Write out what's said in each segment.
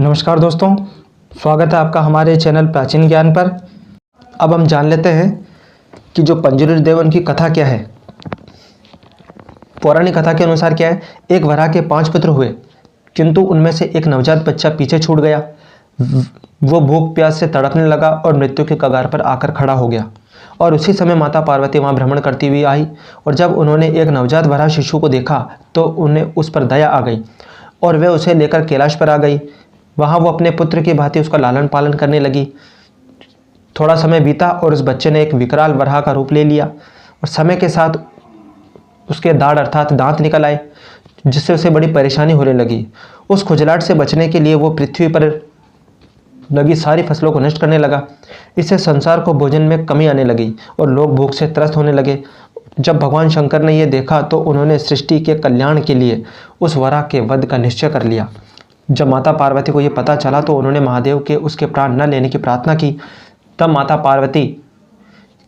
नमस्कार दोस्तों, स्वागत है आपका हमारे चैनल प्राचीन ज्ञान पर। अब हम जान लेते हैं कि जो पंजुरुली देव उनकी कथा क्या है। पौराणिक कथा के अनुसार क्या है, एक वराह के 5 पुत्र हुए, किंतु उनमें से एक नवजात बच्चा पीछे छूट गया। वो भूख प्यास से तड़पने लगा और मृत्यु के कगार पर आकर खड़ा हो गया। और उसी समय माता पार्वती वहाँ भ्रमण करती हुई आई, और जब उन्होंने एक नवजात वराह शिशु को देखा तो उन्हें उस पर दया आ गई और वे उसे लेकर कैलाश पर आ गई। वहाँ वो अपने पुत्र की भांति उसका लालन पालन करने लगी। थोड़ा समय बीता और उस बच्चे ने एक विकराल वराह का रूप ले लिया और समय के साथ उसके दाढ़ अर्थात दांत निकल आए, जिससे उसे बड़ी परेशानी होने लगी। उस खुजलाहट से बचने के लिए वो पृथ्वी पर लगी सारी फसलों को नष्ट करने लगा। इससे संसार को भोजन में कमी आने लगी और लोग भूख से त्रस्त होने लगे। जब भगवान शंकर ने यह देखा तो उन्होंने सृष्टि के कल्याण के लिए उस वराह के वध का निश्चय कर लिया। जब माता पार्वती को यह पता चला तो उन्होंने महादेव के उसके प्राण न लेने की प्रार्थना की। तब माता पार्वती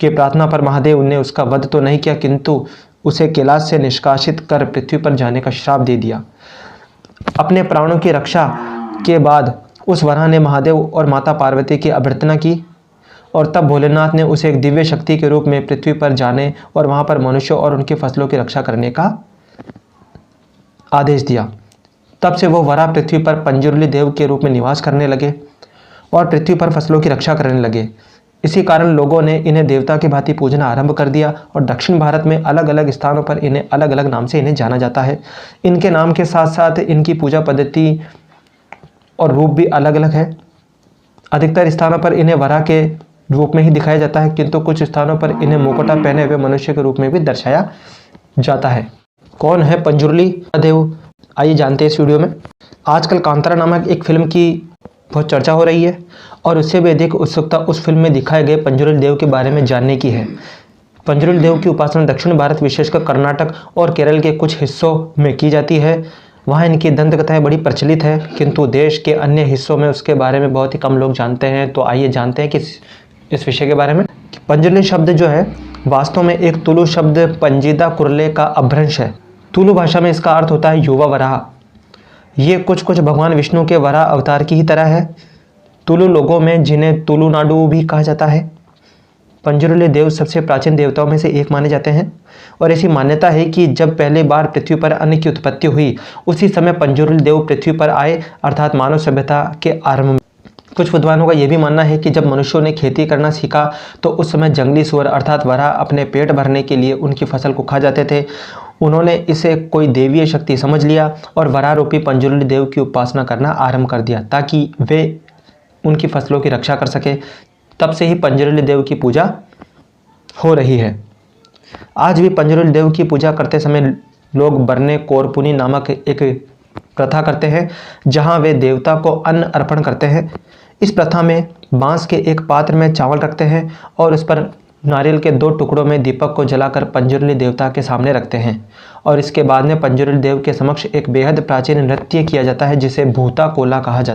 के प्रार्थना पर महादेव ने उसका वध तो नहीं किया, किंतु उसे कैलाश से निष्कासित कर पृथ्वी पर जाने का श्राप दे दिया। अपने प्राणों की रक्षा के बाद उस वराह ने महादेव और माता पार्वती की अभ्यर्थना की और तब भोलेनाथ ने उसे एक दिव्य शक्ति के रूप में पृथ्वी पर जाने और वहां पर मनुष्यों और उनकी फसलों की रक्षा करने का आदेश दिया। तब से वो वराह पृथ्वी पर पंजुरुली देव के रूप में निवास करने लगे और पृथ्वी पर फसलों की रक्षा करने लगे। इसी कारण लोगों ने इन्हें देवता की भांति पूजना आरंभ कर दिया और दक्षिण भारत में अलग अलग स्थानों पर इन्हें अलग अलग नाम से इन्हें जाना जाता है। इनके नाम के साथ साथ इनकी पूजा पद्धति और रूप भी अलग अलग है। अधिकतर स्थानों पर इन्हें वराह के रूप में ही दिखाया जाता है, किंतु कुछ स्थानों पर इन्हें मुकुटा पहने हुए मनुष्य के रूप में भी दर्शाया जाता है। कौन है पंजुरुली देव, आइए जानते हैं इस वीडियो में। आजकल कांतारा नामक एक फिल्म की बहुत चर्चा हो रही है और उससे भी अधिक उत्सुकता उस फिल्म में दिखाए गए पंजुरुली देव के बारे में जानने की है। पंजुरुली देव की उपासना दक्षिण भारत विशेषकर कर्नाटक और केरल के कुछ हिस्सों में की जाती है। वहाँ इनकी दंत कथाएँ बड़ी प्रचलित है, किंतु देश के अन्य हिस्सों में उसके बारे में बहुत ही कम लोग जानते हैं। तो आइए जानते हैं कि इस विषय के बारे में। पंजुरुली शब्द जो है वास्तव में एक तुलु शब्द पंजीदा कुरले का अपभ्रंश है। तुलु भाषा में इसका अर्थ होता है युवा वराह। ये कुछ भगवान विष्णु के वराह अवतार की ही तरह है। तुलु लोगों में जिन्हें तुलुनाडु भी कहा जाता है। पंजुरुली देव सबसे प्राचीन देवताओं में से एक माने जाते हैं और ऐसी मान्यता है कि जब पहली बार पृथ्वी पर अन्न की उत्पत्ति हुई उसी समय पंजुरुली देव पृथ्वी पर आए, अर्थात मानव सभ्यता के आरंभ में। कुछ विद्वानों का यह भी मानना है कि जब मनुष्यों ने खेती करना सीखा तो उस समय जंगली सुअर अर्थात वराह अपने पेट भरने के लिए उनकी फसल को खा जाते थे। उन्होंने इसे कोई देवीय शक्ति समझ लिया और वराह रूपी पंजुरुली देव की उपासना करना आरंभ कर दिया ताकि वे उनकी फसलों की रक्षा कर सके। तब से ही पंजुरुली देव की पूजा हो रही है। आज भी पंजुरुली देव की पूजा करते समय लोग बरने कोरपुनी नामक एक प्रथा करते हैं, जहां वे देवता को अन्न अर्पण करते हैं। इस प्रथा में बांस के एक पात्र में चावल रखते हैं और उस पर नारियल के 2 टुकड़ों में दीपक को जलाकर पंजुरुली देवता के सामने रखते हैं और इसके बाद में पंजुरुली देव के समक्ष एक बेहद प्राचीन नृत्य किया जाता है जिसे भूता कोला कहा जाता है।